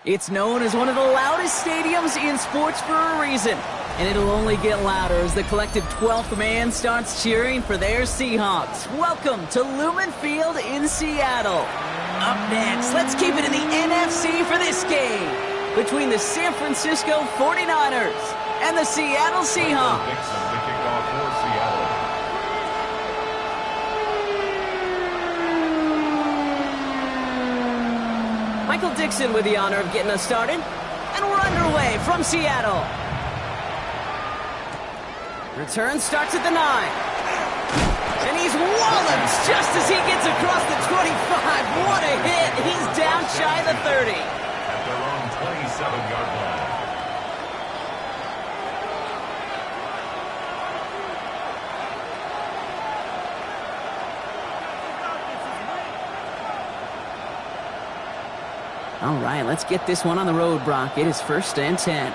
It's known as one of the loudest stadiums in sports for a reason. And it'll only get louder as the collective 12th man starts cheering for their Seahawks. Welcome to Lumen Field in Seattle. Up next, let's keep it in the NFC for this game between the San Francisco 49ers and the Seattle Seahawks. Michael Dixon with the honor of getting us started. And we're underway from Seattle. Return starts at the 9. And he's walloped just as he gets across the 25. What a hit. He's down shy of the 30. At their own 27-yard line. All right, let's get this one on the road, Brock. It is 1st and 10.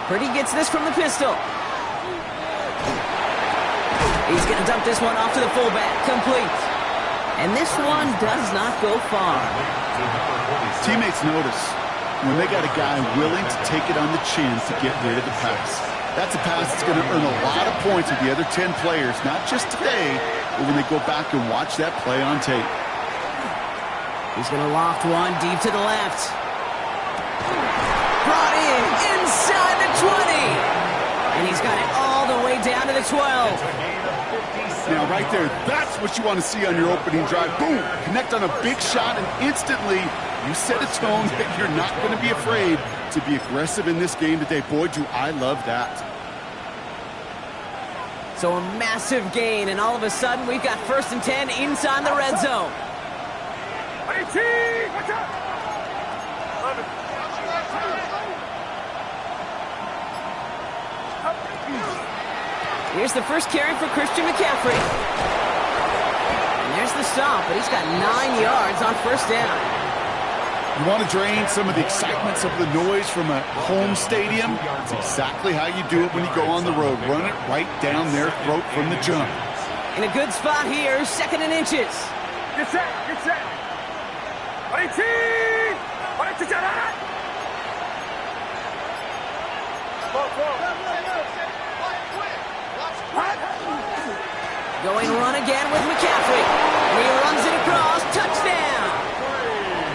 Purdy gets this from the pistol. He's going to dump this one off to the fullback. Complete. And this one does not go far. Teammates notice when they got a guy willing to take it on the chin to get rid of the pass. That's a pass that's going to earn a lot of points with the other 10 players, not just today, but when they go back and watch that play on tape. He's going to loft one deep to the left. Brought in inside the 20. And he's got it all the way down to the 12. Now right there, that's what you want to see on your opening drive. Boom! Connect on a big shot and instantly you set a tone that you're not going to be afraid to be aggressive in this game today. Boy, do I love that. So a massive gain, and all of a sudden we've got 1st and 10 inside the red zone. Here's the first carry for Christian McCaffrey. And there's the stop, but he's got 9 yards on 1st down. You want to drain some of the excitement, some of the noise from a home stadium? It's exactly how you do it when you go on the road. Run it right down their throat from the jump. In a good spot here, 2nd and inches. Get set, get set. Going run again with McCaffrey. And he runs it across. Touchdown.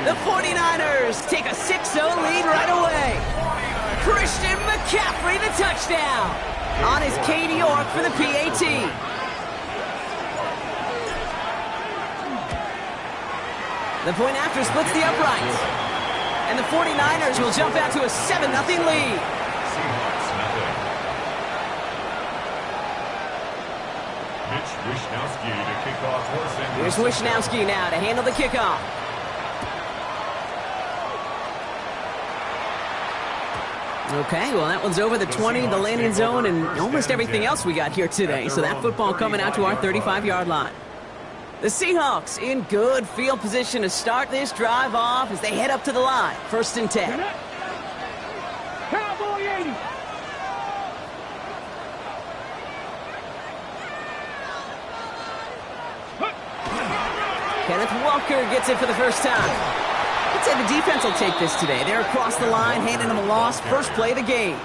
The 49ers take a 6-0 lead right away. Christian McCaffrey, the touchdown. On his Katie York for the PAT. The point after splits the uprights. And the 49ers will jump out to a 7-0 lead. Seahawks nothing. Mitch Wishnowsky to kick off for San Here's Francisco. Wishnowsky now to handle the kickoff. Okay, well, that one's over the 20, the landing zone, and almost everything else we got here today. So that football coming out to our 35-yard line. The Seahawks in good field position to start this drive off as they head up to the line. 1st and 10. Cowboy 80. Kenneth Walker gets it for the first time. I'd say the defense will take this today. They're across the line, handing them a loss. First play of the game.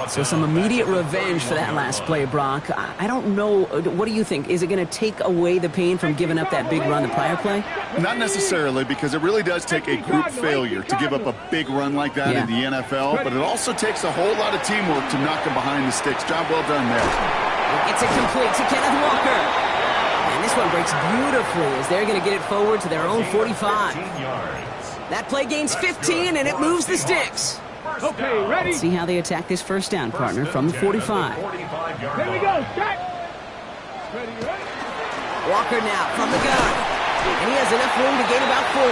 So some immediate revenge for that last play, Brock. I don't know. What do you think? Is it going to take away the pain from giving up that big run the prior play? Not necessarily, because it really does take a group failure to give up a big run like that in the NFL, but it also takes a whole lot of teamwork to knock them behind the sticks. Job well done there. It's a complete to Kenneth Walker. And this one breaks beautifully as they're going to get it forward to their own 45. 15 yards. That play gains 15, and it moves the sticks. Okay, ready? Let's see how they attack this 1st down, partner, from the 45. Here we go, set. Ready, ready? Walker now from the gun. And he has enough room to gain about 4.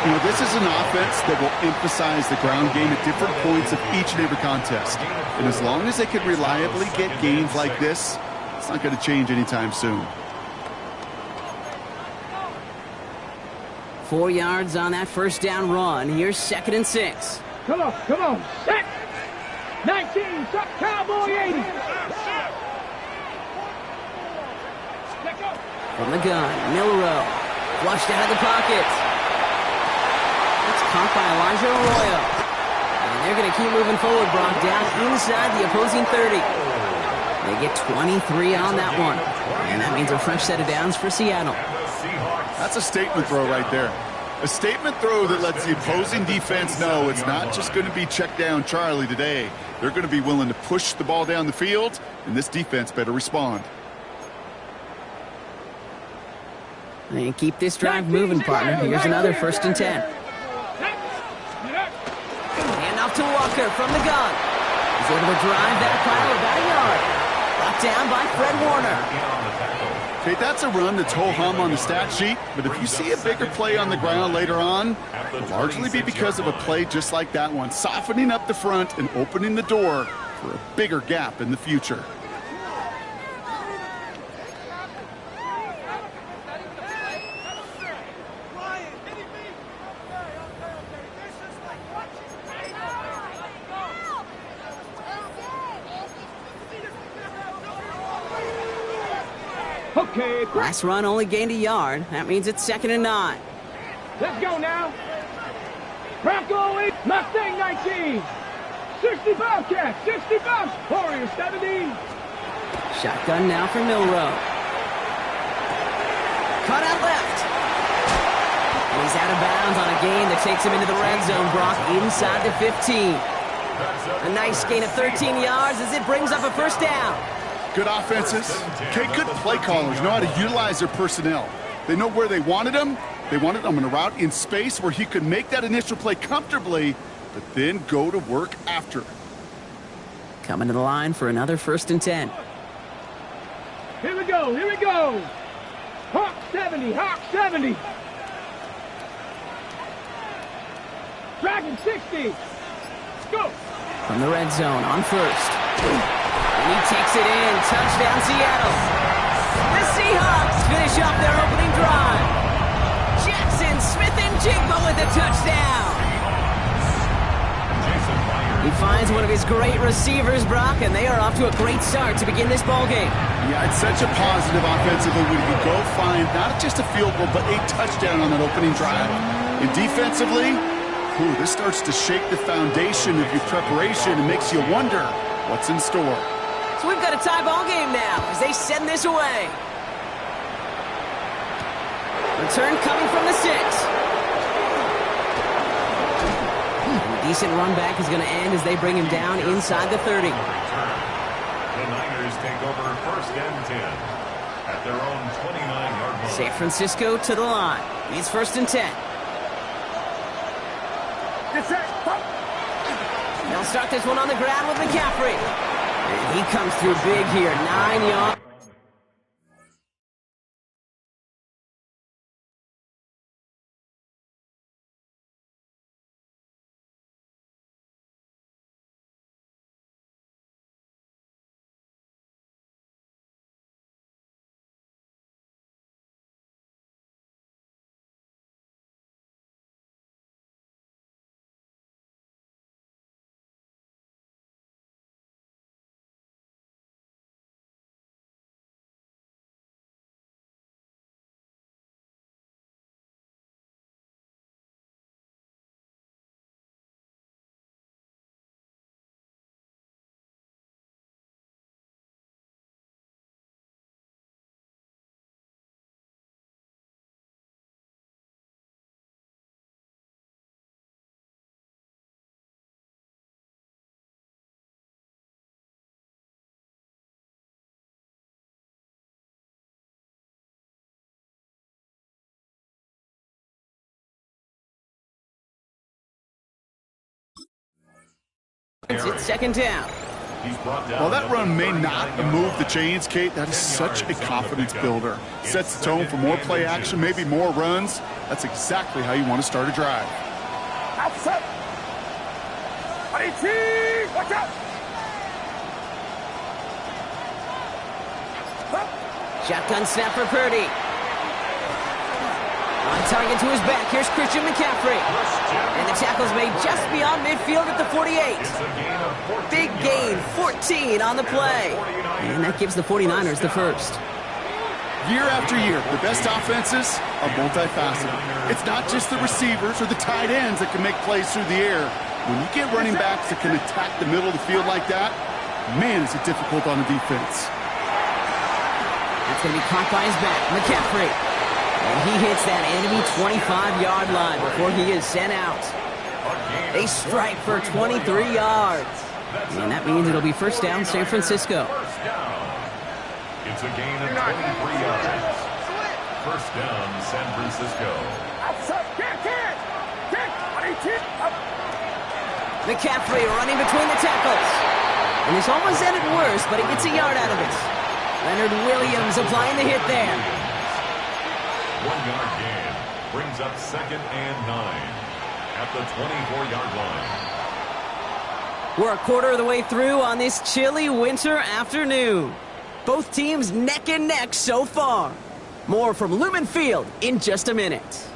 You know, this is an offense that will emphasize the ground game at different points of each and every contest. And as long as they can reliably get gains like this, it's not going to change anytime soon. 4 yards on that 1st down run. Here's 2nd and 6. Come on, set. 19, Cowboy 80. From the gun, Milrow. Flushed out of the pocket. It's caught by Elijah Arroyo. And they're going to keep moving forward, Brock, down inside the opposing 30. They get 23 on that one. And that means a fresh set of downs for Seattle. That's a statement throw right there. A statement throw that lets the opposing defense know it's not just going to be check down Charlie today. They're going to be willing to push the ball down the field, and this defense better respond. And keep this drive moving, partner. Here's another 1st and 10. Hand off to Walker from the gun. He's able to drive that pile about a yard. Brought down by Fred Warner. Okay, that's a run that's ho-hum on the stat sheet, but if you see a bigger play on the ground later on, it'll largely be because of a play just like that one, softening up the front and opening the door for a bigger gap in the future. Okay, Last run only gained a yard. That means it's 2nd and 9. let's go now. Bronco 8, Mustang 19. 60 Bobcats, 60 Bobs, Warriors 70. Shotgun now for Milrow. Cut out left. And he's out of bounds on a gain that takes him into the red zone, Brock, inside the 15. A nice gain of 13 yards as it brings up a 1st down. Good offenses. Okay, good play callers know how to utilize their personnel. They know where they wanted them. They wanted them in a route in space where he could make that initial play comfortably, but then go to work after. Coming to the line for another 1st and 10. Here we go, here we go. Hawk 70, Hawk 70. Dragon 60. Go. From the red zone on 1st. And he takes it in. Touchdown, Seattle. The Seahawks finish off their opening drive. Jackson Smith-Njigba with a touchdown. He finds one of his great receivers, Brock, and they are off to a great start to begin this ballgame. Yeah, it's such a positive offensively when you go find not just a field goal, but a touchdown on that opening drive. And defensively, this starts to shake the foundation of your preparation and makes you wonder what's in store. So we've got a tie ball game now as they send this away. Return coming from the 6. And a decent run back is going to end as they bring him down inside the 30. The Niners take over 1st and 10 at their own 29-yard line. San Francisco to the line. It's 1st and 10. They'll start this one on the ground with McCaffrey. And he comes through big here. 9 yards. It's 2nd down. While that run may not move the chains, Kate, that is such a confidence builder. Sets the tone for more play action, maybe more runs. That's exactly how you want to start a drive. Outside. Watch out. Shotgun snap for Purdy. On target to his back. Here's Christian McCaffrey. And the tackle's made just beyond midfield at the 48. Big gain, 14 on the play. And that gives the 49ers the 1st. Year after year, the best offenses are multifaceted. It's not just the receivers or the tight ends that can make plays through the air. When you get running backs that can attack the middle of the field like that, man, is it difficult on the defense. It's going to be caught by his back, McCaffrey. And he hits that enemy 25-yard line before he is sent out. They strike for 23 yards. And that means it'll be first down, San Francisco. It's a gain of 23 yards. First down, San Francisco. McCaffrey running between the tackles. And this almost ended worse, but he gets a yard out of it. Leonard Williams applying the hit there. 1 yard gain brings up 2nd and 9 at the 24-yard line. We're a quarter of the way through on this chilly winter afternoon. Both teams neck and neck so far. More from Lumen Field in just a minute.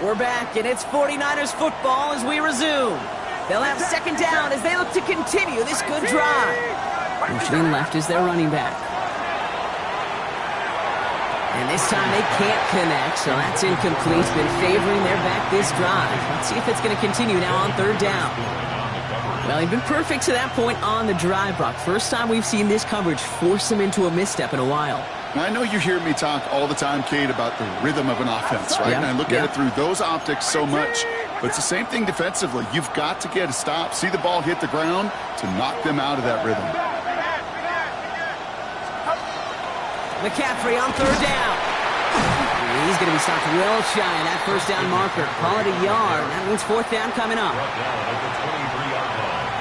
We're back, and it's 49ers football as we resume. They'll have second down as they look to continue this good drive. Motioning left is their running back. And this time they can't connect, so that's incomplete. Been favoring their back this drive. Let's see if it's going to continue now on third down. Well, he's been perfect to that point on the drive, Brock. First time we've seen this coverage force him into a misstep in a while. I know you hear me talk all the time, Kate, about the rhythm of an offense, right? Yeah, and I look at it through those optics so much. But it's the same thing defensively. You've got to get a stop, see the ball hit the ground to knock them out of that rhythm. McCaffrey on third down. He's going to be stopped well shy of that first down marker. Call it a yard. That means fourth down coming up. Brought down at the 23-yard line.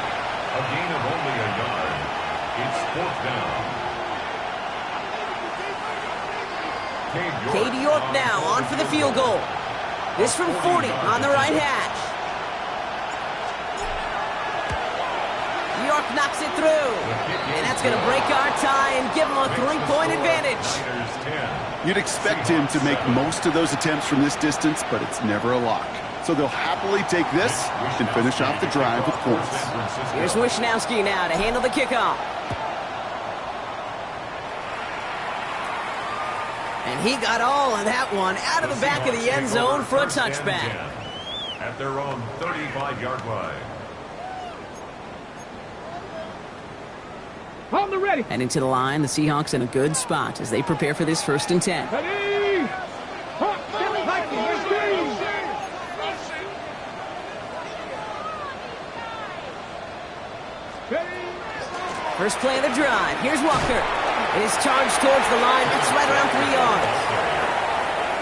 A gain of only a yard. It's fourth down. Cade York now on for the field goal. This from 40 on the right hash. York knocks it through. And that's going to break our tie and give him a 3-point advantage. You'd expect him to make most of those attempts from this distance, but it's never a lock. So they'll happily take this and finish off the drive with points. Here's Wishnowski now to handle the kickoff. And he got all of that one out of the back of the end zone for a touchback. At their own 35-yard line. On the ready. Heading to the line, the Seahawks in a good spot as they prepare for this 1st and 10. Ready. First play of the drive. Here's Walker. It is charged towards the line. It's right around 3 yards.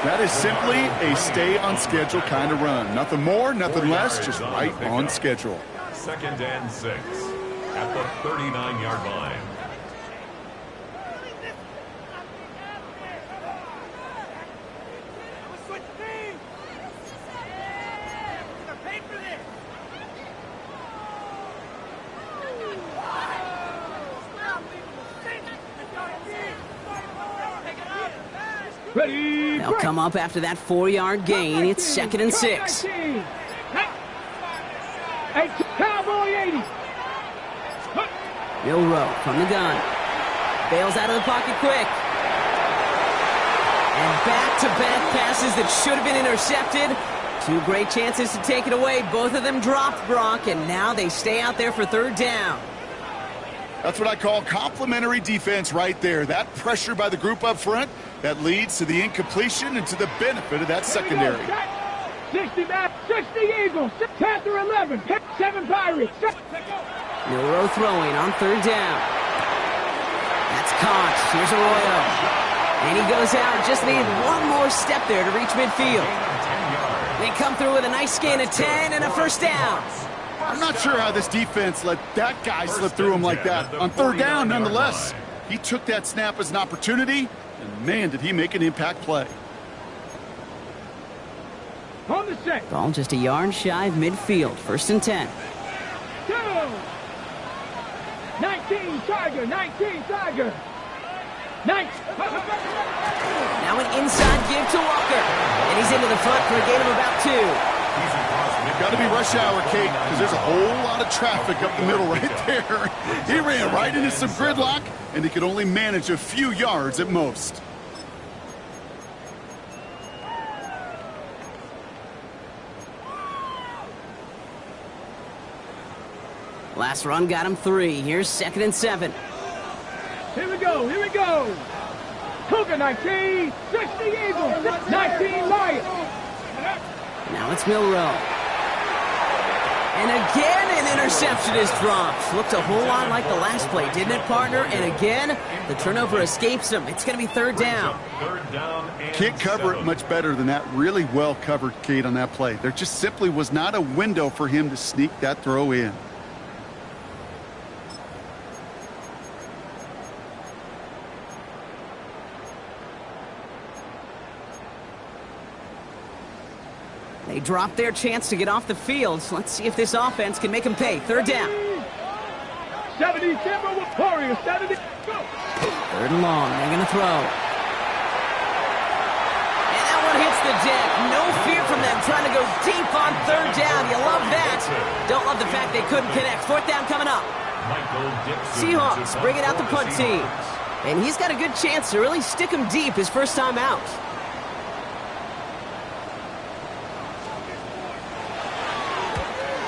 That is simply a stay-on-schedule kind of run. Nothing more, nothing less, just right on schedule. 2nd and 6 at the 39-yard line. Ready. They'll come up after that 4-yard gain. It's 2nd and 6. Cowboy 80. Milroe from the gun. Bails out of the pocket quick. And back-to-back passes that should have been intercepted. 2 great chances to take it away. Both of them dropped, Brock, and now they stay out there for third down. That's what I call complimentary defense right there. That pressure by the group up front, that leads to the incompletion and to the benefit of that secondary. 60 back, 60 Eagles, Panther 11, 7 Pirates. Milroe throwing on third down. That's caught. Here's Arroyo. And he goes out. Just needed one more step there to reach midfield. They come through with a nice gain of 10 and a first down. I'm not sure how this defense let that guy slip through him like that. On third down, nonetheless. He took that snap as an opportunity, and man, did he make an impact play. On the set. Ball just a yard shy of midfield. 1st and 10. Go. 19 Tiger, 19 Tiger. 19. Now an inside give to Walker. And he's into the front for a gain of about 2. He's across Got to be rush hour, Kate, because there's a whole lot of traffic up the middle right there. He ran right into some gridlock, and he could only manage a few yards at most. Last run got him 3. Here's 2nd and 7. Here we go, here we go. Cougar 19, 60 Eagles, 19 Lions. Now it's Milrow. And again, an interception is dropped. Looked a whole lot like the last play, didn't it, partner? And again, the turnover escapes him. It's going to be 3rd down. Can't cover it much better than that. Really well covered, Kate, on that play. There just simply was not a window for him to sneak that throw in. They dropped their chance to get off the field. Let's see if this offense can make them pay. 3rd down. 70 Timber with Warriors. 70. Go. 3rd and long. They're going to throw. And that one hits the deck. No fear from them trying to go deep on 3rd down. You love that. Don't love the fact they couldn't connect. 4th down coming up. Seahawks bringing out the punt team. And he's got a good chance to really stick him deep his first time out.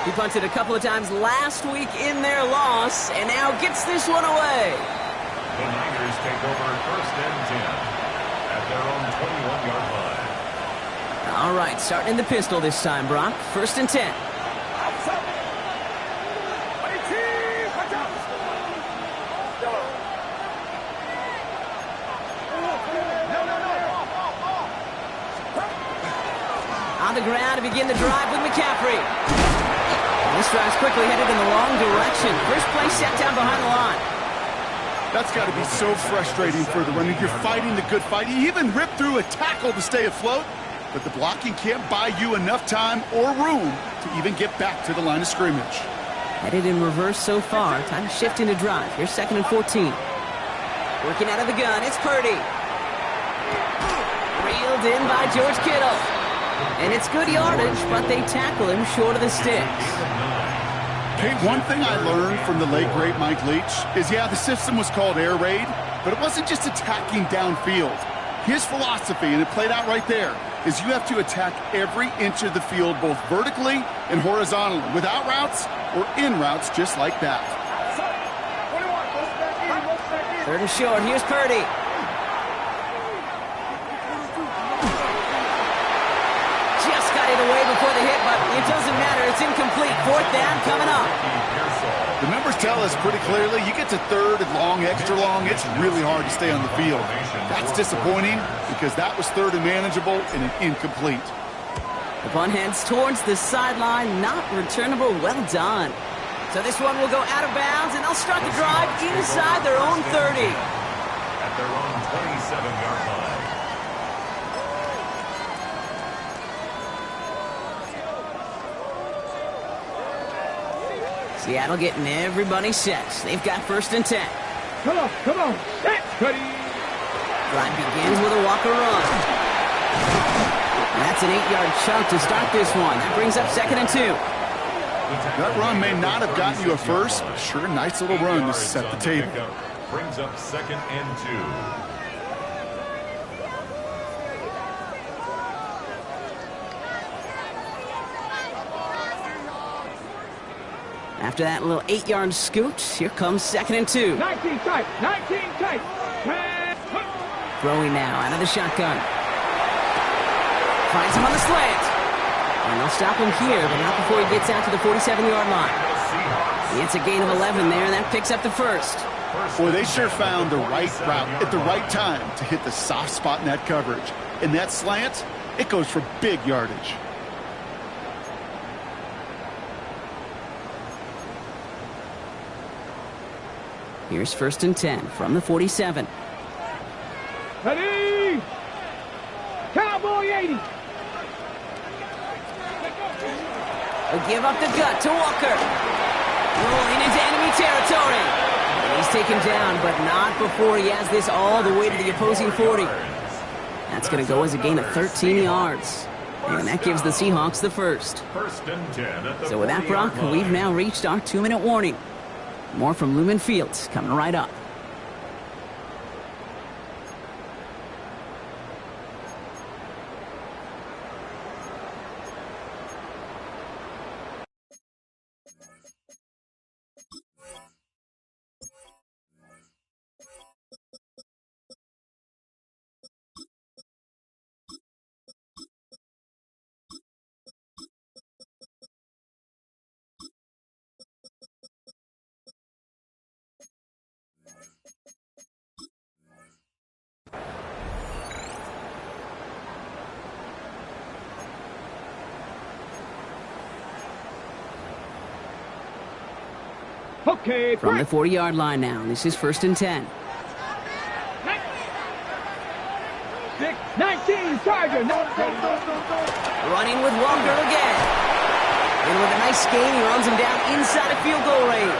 He punted a couple of times last week in their loss, and now gets this one away. The Niners take over 1st and 10 at their own 21-yard line. All right, starting in the pistol this time, Brock. 1st and 10. On the ground to begin the drive with McCaffrey. This drive's quickly headed in the wrong direction. First play set down behind the line. That's got to be so frustrating for the runner. You're fighting the good fight. He even ripped through a tackle to stay afloat, but the blocking can't buy you enough time or room to even get back to the line of scrimmage. Headed in reverse so far. Time to shift into drive. Here's 2nd and 14. Working out of the gun. It's Purdy. Reeled in by George Kittle. And it's good yardage, but they tackle him short of the sticks. Hey, one thing I learned from the late, great Mike Leach is, yeah, the system was called air raid, but it wasn't just attacking downfield. His philosophy, and it played out right there, is you have to attack every inch of the field, both vertically and horizontally, without routes or in routes just like that. 3rd and short. Here's Purdy. Away before the hit, but it doesn't matter. It's incomplete. 4th down coming up. The numbers tell us pretty clearly, you get to 3rd and long, extra long, it's really hard to stay on the field. That's disappointing because that was 3rd and manageable and an incomplete. The punt heads towards the sideline, not returnable. Well done. So this one will go out of bounds, and they'll start the drive inside their own 30. At their own 27-yard line. Seattle getting everybody set. They've got 1st and 10. Come on, set, Cuddy. Drive begins with a Walker run. That's an 8-yard chunk to start this one. That brings up 2nd and 2. That run may not have gotten you a first, but sure, nice little run to set the table. Brings up 2nd and 2. After that little 8-yard scoot, here comes 2nd and 2. 19 tight, 19 tight. Throwing now out of the shotgun. Finds him on the slant. And they'll stop him here, but not before he gets out to the 47-yard line. It's a gain of 11 there, and that picks up the 1st. Boy, they sure found the right route at the right time to hit the soft spot in that coverage. And that slant, it goes for big yardage. Here's 1st and 10 from the 47. Ready! Cowboy 80. They'll give up the gut to Walker. Rolling into enemy territory. And he's taken down, but not before he has this all the way to the opposing 40. That's going to go as a gain of 13 yards. And that gives the Seahawks the first. First and 10 at the So with that, 40-yard Brock, line. we've now reached our 2-minute warning. More from Lumen Fields coming right up. Okay, From the 40-yard line now, this is first and 10. 19, Tiger. Running with Walker again. And with a nice gain, he runs him down inside of field goal range.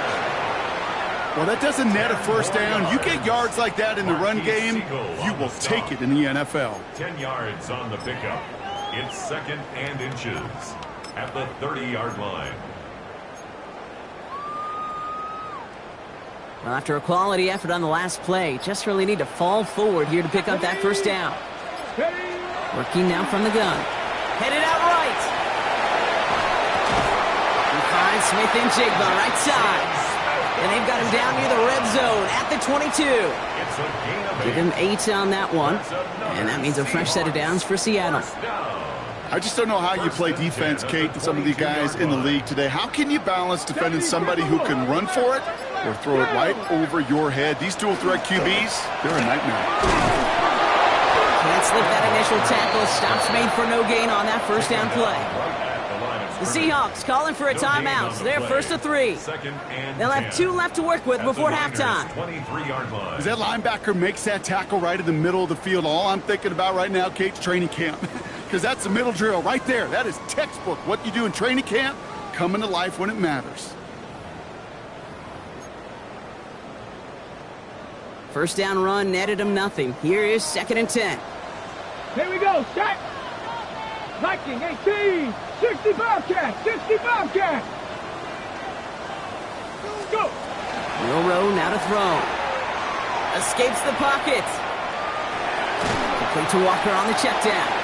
Well, that doesn't net a first down. You get yards like that in the run game, you will take it in the NFL. 10 yards on the pickup. It's second and inches at the 30-yard line. Well, after a quality effort on the last play, just really need to fall forward here to pick up that first down. Working now from the gun. Headed out right. He finds Smith and Jigba right side. And they've got him down near the red zone at the 22. It's a gain of 8. Give him 8 on that one. And that means a fresh set of downs for Seattle. First down. I just don't know how you play defense, Kate, and some of the guys in the league today. How can you balance defending somebody who can run for it or throw it right over your head? These dual threat QBs, they're a nightmare. Can't slip that initial tackle. Stops made for no gain on that first down play. The Seahawks calling for a timeout. So they're first to 3. They'll have 2 left to work with before halftime. 23-yard line. As that linebacker makes that tackle right in the middle of the field, all I'm thinking about right now, Kate's training camp. Because that's the middle drill right there. That is textbook. What you do in training camp, coming to life when it matters. First down run netted him nothing. Here is second and 10. Here we go, set. Viking 18, 60 Bobcat, 60 Bobcat. Go. Milrow now to throw. Escapes the pocket. Complete to Walker on the check down.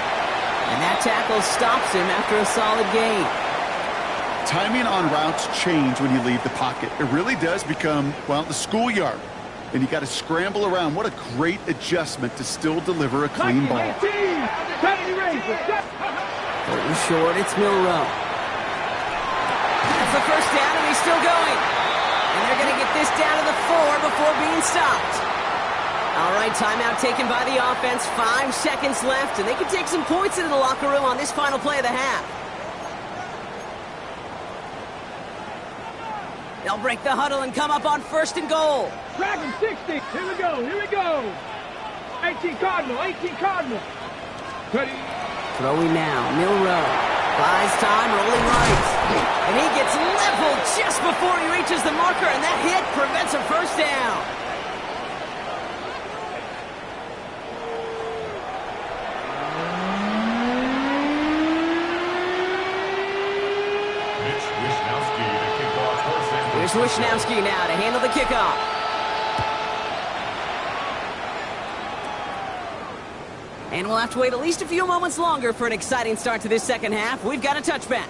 And that tackle stops him after a solid gain. Timing on routes change when you leave the pocket. It really does become, well, the schoolyard. And you got to scramble around. What a great adjustment to still deliver a clean ball. Third short, it's Milrow. That's the first down, and he's still going. And they're going to get this down to the 4 before being stopped. All right, timeout taken by the offense. 5 seconds left, and they can take some points into the locker room on this final play of the half. They'll break the huddle and come up on first and goal. Dragon 60. Here we go. Here we go. 18 Cardinal. 18 Cardinal. Ready. Throwing now. Milrow. Buys time, rolling right. And he gets leveled just before he reaches the marker, and that hit prevents a first down. Here's Wishnowski now to handle the kickoff. And we'll have to wait at least a few moments longer for an exciting start to this second half. We've got a touchback.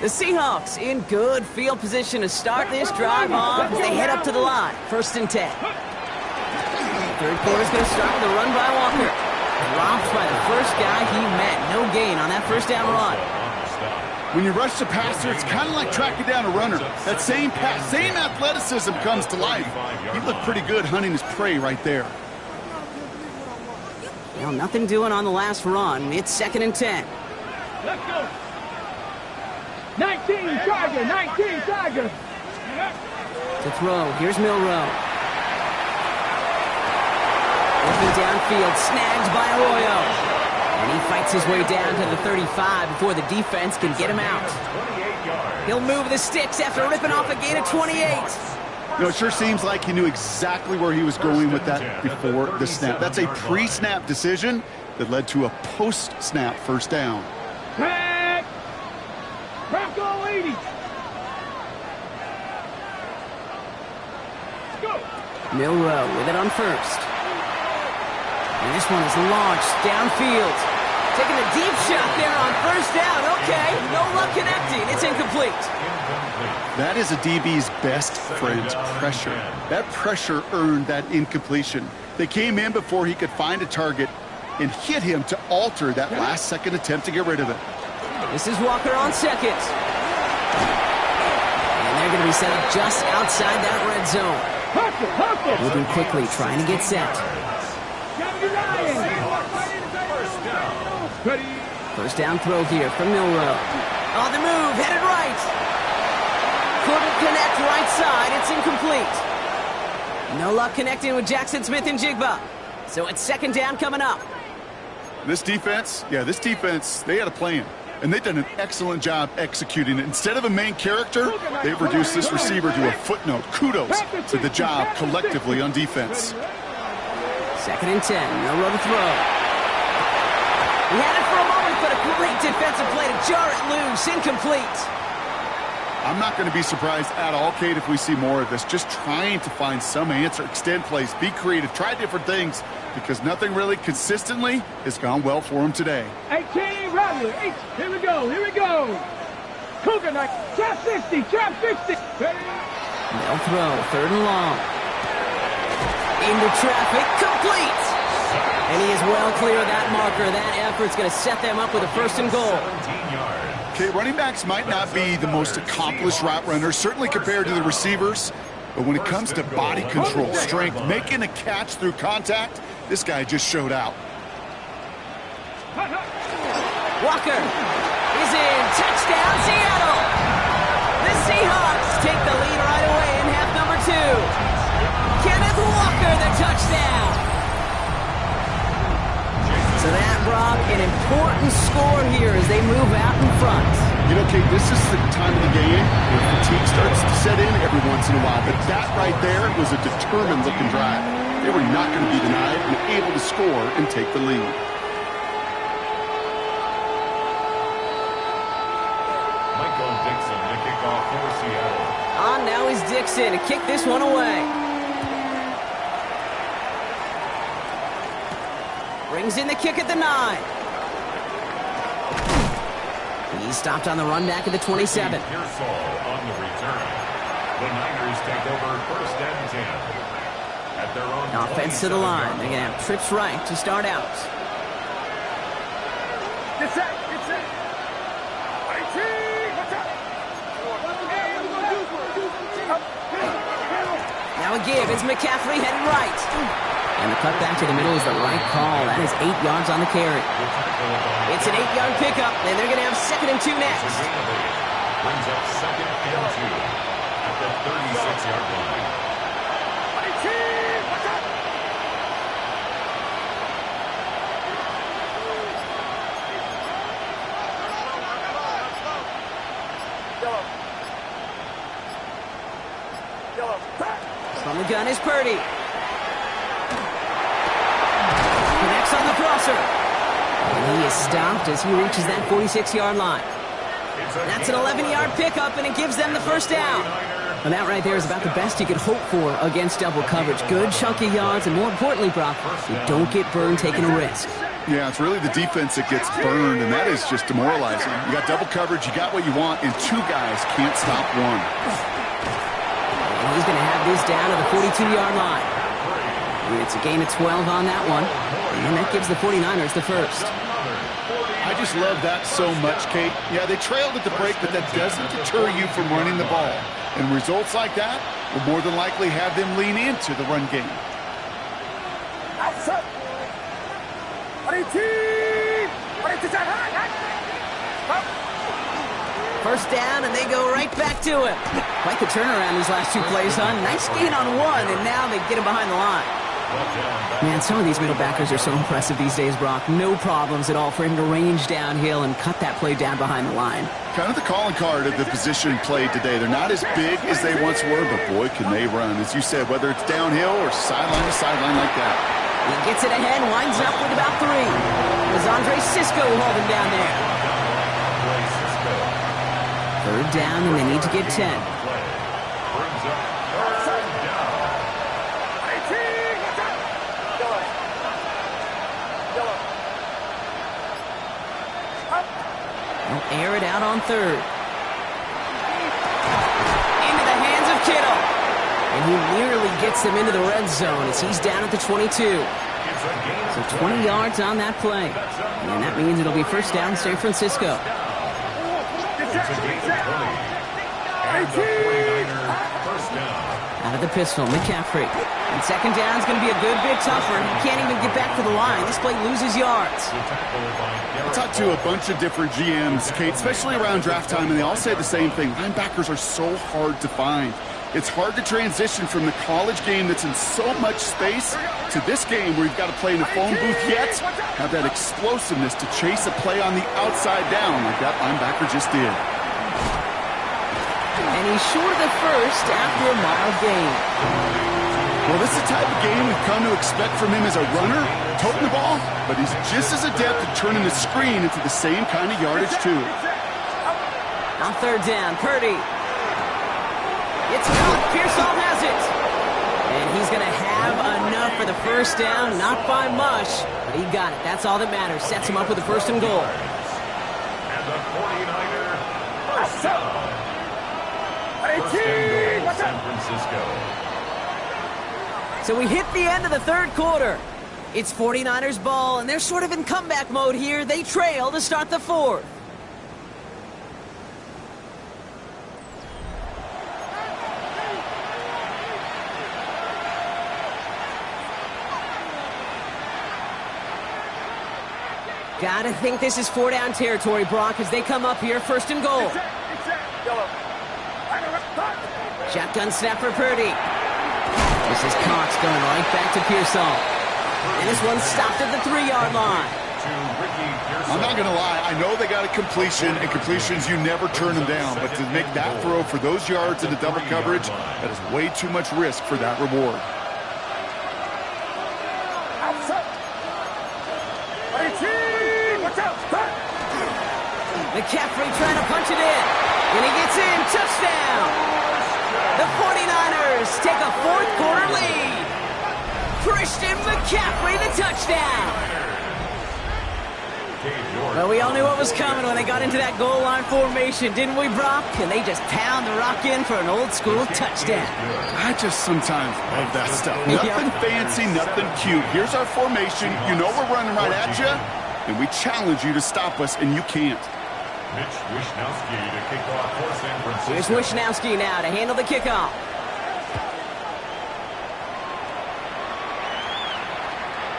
The Seahawks in good field position to start this drive off as they head up to the line. First and 10. Third quarter's going to start with a run by Walker. Dropped by the first guy he met. No gain on that first down run. When you rush the passer, it's kind of like tracking down a runner. That same pass, same athleticism comes to life. He looked pretty good hunting his prey right there. Well, nothing doing on the last run. It's second and 10. Let's go. 19 Tiger. 19 Tiger. To throw. Here's Milrow. Looking downfield, snagged by Arroyo. And he fights his way down to the 35 before the defense can get him out. He'll move the sticks after ripping off a gain of 28. You know, it sure seems like he knew exactly where he was going with that before the snap. That's a pre-snap decision that led to a post-snap first down. Back. Bronco 80. Go. Milrow with it on first. And this one is launched downfield. Taking a deep shot there on first down. Okay, no luck connecting. It's incomplete. That is a DB's best friend, pressure. That pressure earned that incompletion. They came in before he could find a target and hit him to alter that last-second attempt to get rid of it. This is Walker on second. And they're going to be set up just outside that red zone. Moving quickly, trying to get set. First down throw here from Milrow. On the move, headed right. Couldn't connect right side. It's incomplete. No luck connecting with Jackson Smith and Jigba. So it's second down coming up. This defense, they had a plan. And they've done an excellent job executing it. Instead of a main character, they've reduced this receiver to a footnote. Kudos to the job collectively on defense. Second and 10. Milrow to throw. He had it for a moment, but a great defensive play to jar it loose. Incomplete. I'm not going to be surprised at all, Kate, if we see more of this. Just trying to find some answer, extend plays, be creative, try different things, because nothing really consistently has gone well for him today. 18, Rattler, 8. Here we go, here we go. Cougar Knight, trap 60, trap 60. They'll throw, third and long. Into traffic, complete. And he is well clear of that marker. That effort's going to set them up with a first and goal. Okay, running backs might not be the most accomplished route runners, certainly compared to the receivers. But when it comes to body control, strength, making a catch through contact, this guy just showed out. Walker is in. Touchdown, Seattle. The Seahawks take the lead right away in half number 2. Kenneth Walker, the touchdown. So that brought an important score here as they move out in front. You know, Kate, this is the time of the game where fatigue starts to set in every once in a while. But that right there was a determined-looking drive. They were not going to be denied and able to score and take the lead. Michael Dixon to kick off for Seattle. On now is Dixon to kick this one away. Brings in the kick at the 9. He's stopped on the run back at the 27. Pearsall on the return. The Niners take over first and 10. At their own Offense to the line. They're going to have trips right to start out. Get set, get set. 18, what's up? Now a give. It's McCaffrey headed right. And the cut back to the middle is the right call. That is 8 yards on the carry. It's an 8-yard pickup, and they're going to have second and 2 next. Brings up second and 2 at the 36-yard line. From the gun is Purdy. Connects on the crosser. And he is stopped as he reaches that 46-yard line. That's an 11-yard pickup, and it gives them the first down. And that right there is about the best you could hope for against double coverage. Good chunky yards, and more importantly, Brock, you don't get burned taking a risk. Yeah, it's really the defense that gets burned, and that is just demoralizing. You got double coverage, you got what you want, and 2 guys can't stop one. And he's going to have this down to the 42-yard line. And it's a gain of 12 on that one, and that gives the 49ers the first. I just love that so much, Kate. Yeah, they trailed at the break, but that doesn't deter you from running the ball. And results like that will more than likely have them lean into the run game. First down, and they go right back to him. Quite the turnaround these last 2 plays, huh? Nice gain on 1, and now they get him behind the line. Man, some of these middle backers are so impressive these days, Brock. No problems at all for him to range downhill and cut that play down behind the line. Kind of the calling card of the position played today. They're not as big as they once were, but boy, can they run. As you said, whether it's downhill or sideline to sideline like that. He gets it ahead, winds up with about 3. There's Andre Cisco holding down there. 3rd down, and they need to get 10. They'll air it out on 3rd. Into the hands of Kittle. And he nearly gets them into the red zone as he's down at the 22. So 20 yards on that play. And that means it'll be 1st down San Francisco. Out of the pistol, McCaffrey. And 2nd down is going to be a good bit tougher. He can't even get back to the line. This play loses yards. I talked to a bunch of different GMs, Kate, especially around draft time, and they all say the same thing. Linebackers are so hard to find. It's hard to transition from the college game that's in so much space to this game where you've got to play in a phone booth yet have that explosiveness to chase a play on the outside down like that linebacker just did. And he's short of the 1st after a mild gain. Well, this is the type of game we've come to expect from him as a runner, toting the ball, but he's just as adept at turning the screen into the same kind of yardage, too. On 3rd down, Purdy. It's caught. Pearsall has it. And he's going to have enough for the 1st down, not by much, but he got it. That's all that matters. Sets him up with a 1st and goal. And the 49er, 1st down. 18! San Francisco. So we hit the end of the 3rd quarter. It's 49ers ball, and they're sort of in comeback mode here. They trail to start the 4th. Gotta think this is 4-down territory, Brock, as they come up here, 1st and goal. Shotgun snap for Purdy. This is Cox going right back to Pearsall. And this one's stopped at the 3-yard line. I'm not going to lie. I know they got a completion, and completions, you never turn them down. But to make that throw for those yards into double coverage, that is way too much risk for that reward. McCaffrey trying to punch it in. And he gets in. Touchdown. The 49ers take a 4th quarter lead. Christian McCaffrey, the touchdown. Well, we all knew what was coming when they got into that goal line formation, didn't we, Brock? And they just pound the rock in for an old-school touchdown. I just sometimes love that stuff. Nothing fancy, nothing cute. Here's our formation. You know we're running right at you, and we challenge you to stop us, and you can't. Mitch Wishnowsky to kick off for San Francisco. Here's Wishnowsky now to handle the kickoff.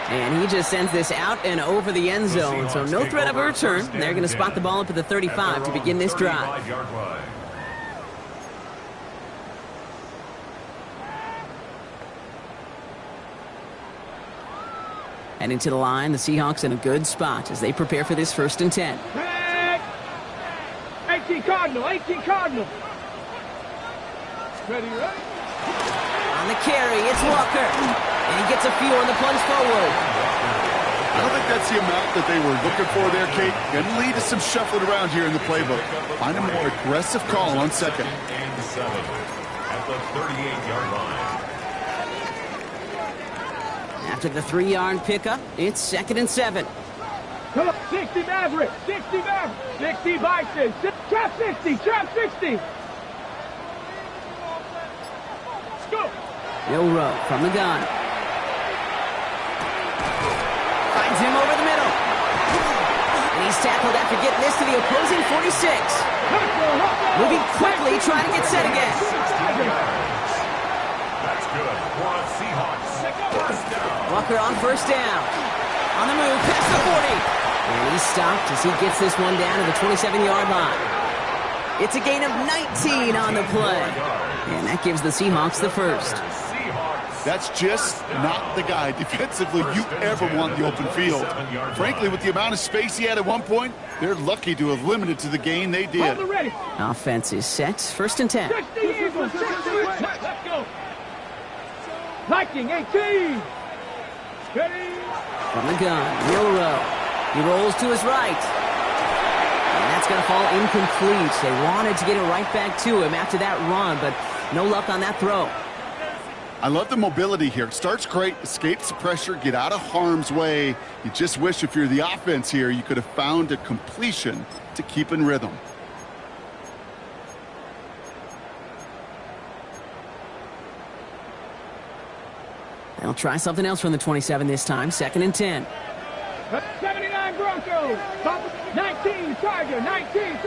And he just sends this out and over the end zone, so no threat of a return. They're going to spot the ball up at the 35 to begin this drive. Heading to the line, the Seahawks in a good spot as they prepare for this 1st and 10. 18 Cardinal, 18 Cardinal. Ready, right? On the carry, it's Walker. And he gets a few on the plunge forward. I don't think that's the amount that they were looking for there, Kate. Going to lead to some shuffling around here in the playbook. Find a more aggressive call on 2nd. And 7 at the 38-yard line. After the 3-yard pickup, it's 2nd and 7. Come on, 60 Maverick, 60 Maverick, 60 Bison, trap 60, trap 60. Let's go. Joe Rowe from the gun. Finds him over the middle. And he's tackled after getting this to the opposing 46. Moving quickly, trying to get set again. That's good for a Seahawks. 1st down. Walker on 1st down. On the move, past the 40. And he's stopped as he gets this one down to the 27-yard line. It's a gain of 19 on the play. And that gives the Seahawks the 1st. Seahawks That's just not the guy defensively you ever want in the open field. Frankly, with the amount of space he had at one point, they're lucky to have limited to the gain they did. Offense is set. 1st and 10. Let's go. Viking 18. Steady. From the gun, Milrow. He rolls to his right. And that's going to fall incomplete. They wanted to get it right back to him after that run, but no luck on that throw. I love the mobility here. Starts great, escapes the pressure, get out of harm's way. You just wish if you're the offense here, you could have found a completion to keep in rhythm. They'll try something else from the 27 this time. 2nd and 10. 79 Broncos. 19 Tiger. 19.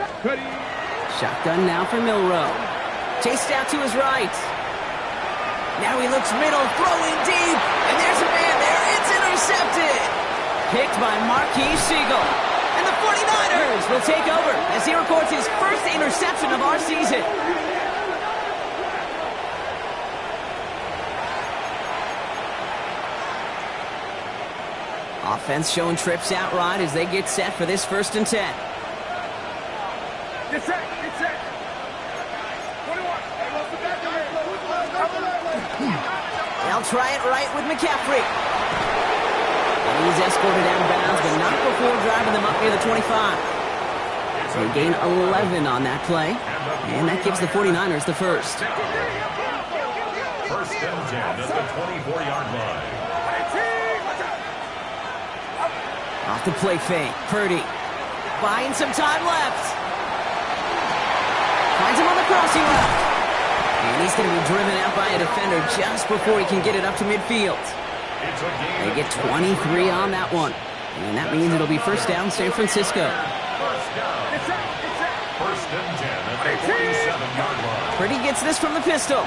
Shotgun now for Milrow. Chased out to his right. Now he looks middle, throwing deep, and there's a man there. It's intercepted. Picked by Marquise Siegel. And the 49ers will take over as he records his first interception of our season. Offense showing trips out right as they get set for this 1st and 10. Get set. Get set. 21. They'll try it right with McCaffrey. And he's escorted out of bounds, but not before driving them up near the 25. So they gain 11 on that play, and that gives the 49ers the first. 1st and 10 at the 24-yard line. Off the play fake, Purdy. Buying some time left. Finds him on the crossing route. And he's going to be driven out by a defender just before he can get it up to midfield. They get 23 on that one. And that means it'll be 1st down San Francisco. 1st and 10 at the 47-yard line. Purdy gets this from the pistol.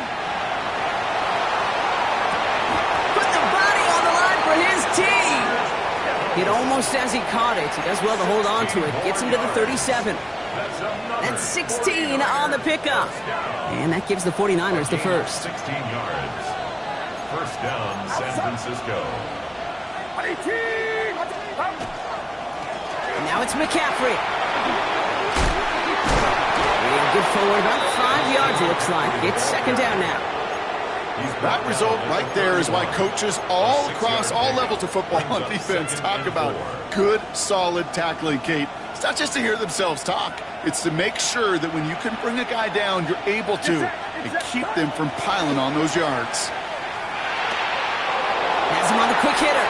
Put the body on the line for his team. Hit almost as he caught it. He does well to hold on to it. Gets him to the 37. That's 16 on the pickup. And that gives the 49ers the first. 16 yards. 1st down, San Francisco. And now it's McCaffrey. Real good forward, about 5 yards it looks like. It's 2nd down now. That result right there is why coaches all across all levels of football on defense talk about good, solid tackling, Kate. It's not just to hear themselves talk. It's to make sure that when you can bring a guy down, you're able to and keep them from piling on those yards. Has him on the quick hitter.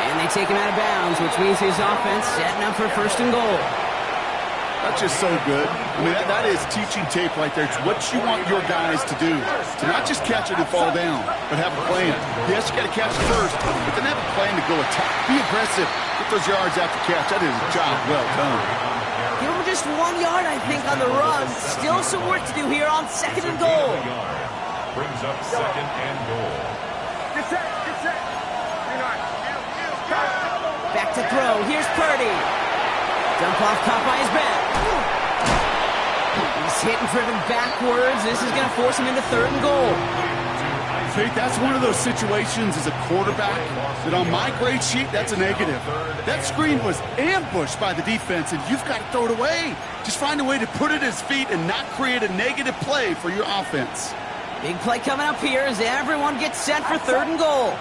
And they take him out of bounds, which means his offense setting up for 1st and goal. That's just so good. I mean, that is teaching tape right there. It's what you want your guys to do. To not just catch it and fall down, but have a plan. Yes, you got to catch it first, but then have a plan to go attack. Be aggressive. Get those yards after catch. That is a job well done. Give him just 1 yard, I think, on the run. Still some work to do here on 2nd and goal. Brings up 2nd and goal. Get set. Get set. Back to throw. Here's Purdy. Dump off, caught by his back. He's hit and driven backwards. This is going to force him into 3rd and goal. Faith, that's one of those situations as a quarterback that on my grade sheet, that's a negative. That screen was ambushed by the defense, and you've got to throw it away. Just find a way to put it at his feet and not create a negative play for your offense. Big play coming up here as everyone gets set for 3rd and goal.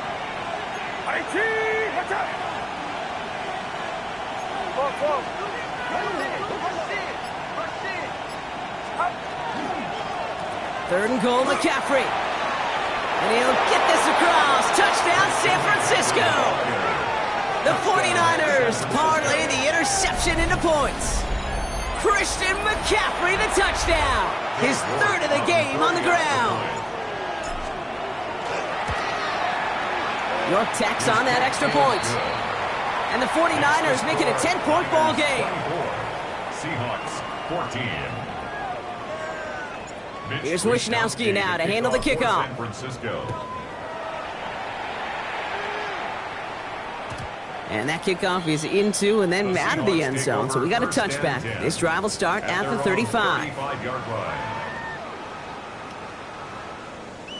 3rd and goal, McCaffrey. And he'll get this across. Touchdown, San Francisco. The 49ers parlay the interception into points. Christian McCaffrey, the touchdown. His 3rd of the game on the ground. York tacks on that extra point. And the 49ers make it a 10-point ball game. Seahawks 14. Here's Wishnowski now to handle the kickoff. San Francisco. And that kickoff is into and then out of the end zone. So we got a touchback. This drive will start at the 35.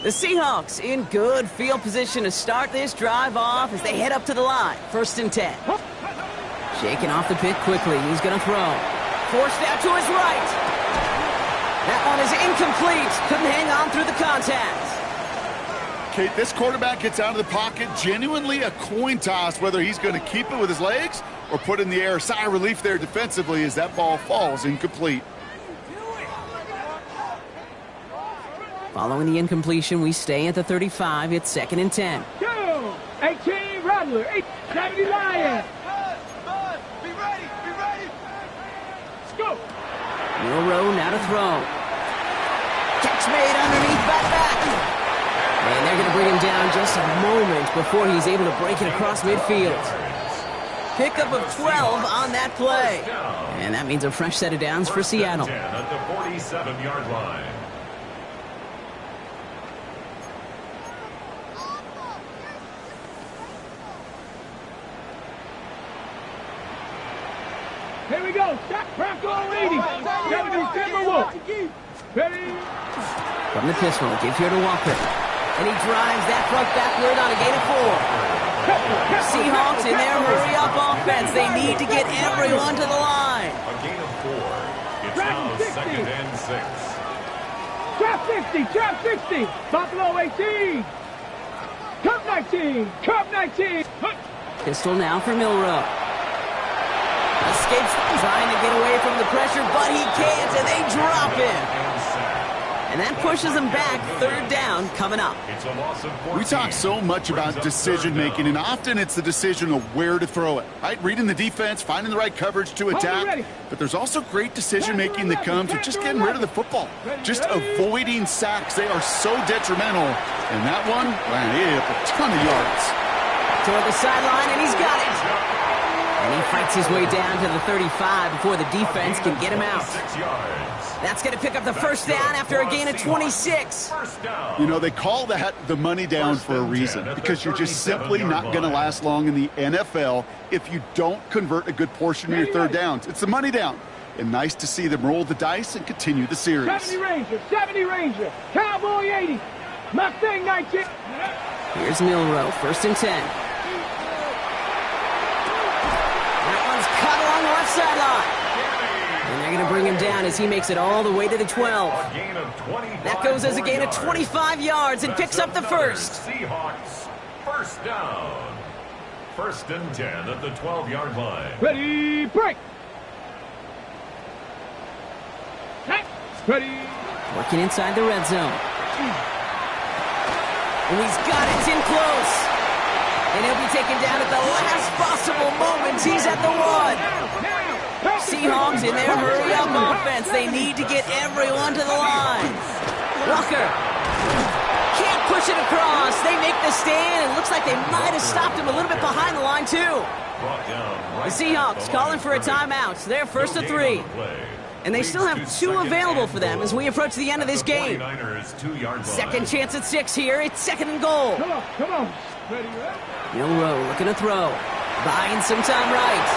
The Seahawks in good field position to start this drive off as they head up to the line. 1st and 10. Shaking off the pick quickly. He's going to throw. Forced out to his right. That one is incomplete. Couldn't hang on through the contact. Kate, this quarterback gets out of the pocket. Genuinely a coin toss whether he's going to keep it with his legs or put it in the air. Sigh of relief there defensively as that ball falls incomplete. Following the incompletion, we stay at the 35. It's 2nd and 10. 18 Rattler, 70 Lions. Be ready, be ready. Let's go. Milroe now to throw. Catch made underneath back. And they're going to bring him down just a moment before he's able to break it across midfield. Pickup of 12 on that play. And that means a fresh set of downs for Seattle. 10 at the 47-yard line. Here we go. Stop. Bronco 80. 70 Timberwolves. Ready. From the pistol, give here to Walker. And he drives that truck backward on a gain of 4. Seahawks in their hurry-up offense. They need to get everyone to the line. A gain of 4. It's now 2nd and 6. Trap 60. Trap 60. Buffalo 18. Cup 19. Cup 19. Pistol now for Milroe. Escapes, trying to get away from the pressure, but he can't, and they drop him. And that pushes them back. 3rd down coming up. It's a loss of 14. We talk so much about decision-making, and often it's the decision of where to throw it. Right? Reading the defense, finding the right coverage to attack. But there's also great decision-making that comes with just getting rid of the football. Just avoiding sacks. They are so detrimental. And that one, man, he hit a ton of yards. Toward the sideline, and he's got it. And he fights his way down to the 35 before the defense can get him out. 6 yards. That's going to pick up the 1st down after a gain of 26. You know, they call that the money down for a reason, because you're just simply not going to last long in the NFL if you don't convert a good portion of your 3rd downs. It's the money down. And nice to see them roll the dice and continue the series. 70 Ranger, Cowboy 80, Mustang 19. Here's Milroe, 1st and 10. Cut along the left sideline. And they're going to bring him down as he makes it all the way to the 12. That goes as a gain of 25 yards and picks up the 1st. Seahawks, 1st down. 1st and 10 at the 12-yard line. Ready, break. Ready. Working inside the red zone. And he's got it. It's in close. And he'll be taken down at the last possible moment. He's at the 1. Seahawks in their hurry-up offense. They need to get everyone to the line. Walker can't push it across. They make the stand. It looks like they might have stopped him a little bit behind the line, too. The Seahawks calling for a timeout. They're 1st and 3. And they still have 2 available for them as we approach the end of this game. 2nd chance at 6 here. It's 2nd and goal. Come on. Milroe looking to throw. Buying some time right.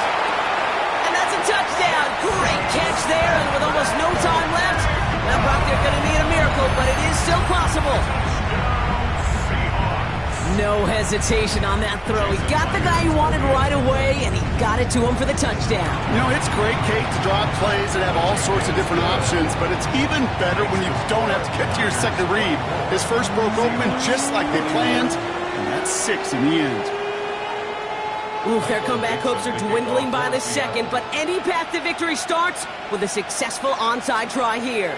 And that's a touchdown. Great catch there. And with almost no time left, now Brock, they're going to need a miracle, but it is still possible. No hesitation on that throw. He got the guy he wanted right away, and he got it to him for the touchdown. You know, it's great, Kate, to draw plays and have all sorts of different options, but it's even better when you don't have to get to your 2nd read. His first broke open just like they planned, and that's 6 in the end. Oof, their comeback hopes are dwindling by the 2nd, but any path to victory starts with a successful onside try here.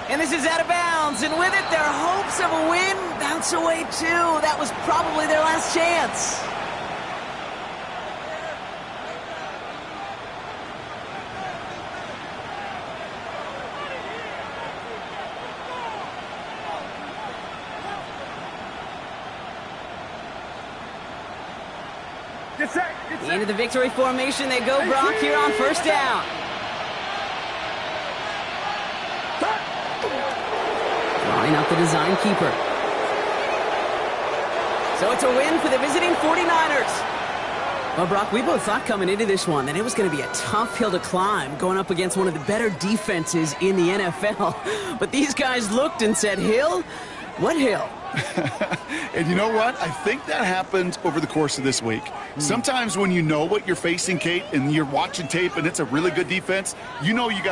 And this is out of bounds, and with it, their hopes of a win bounce away too. That was probably their last chance. Into the victory formation they go, Brock, here on 1st down. Drawing up the design keeper. So it's a win for the visiting 49ers. Well, Brock, we both thought coming into this one that it was going to be a tough hill to climb going up against one of the better defenses in the NFL. But these guys looked and said, hill? What hill? And you know what? I think that happened over the course of this week. Sometimes when you know what you're facing, Kate, and you're watching tape and it's a really good defense, you know you got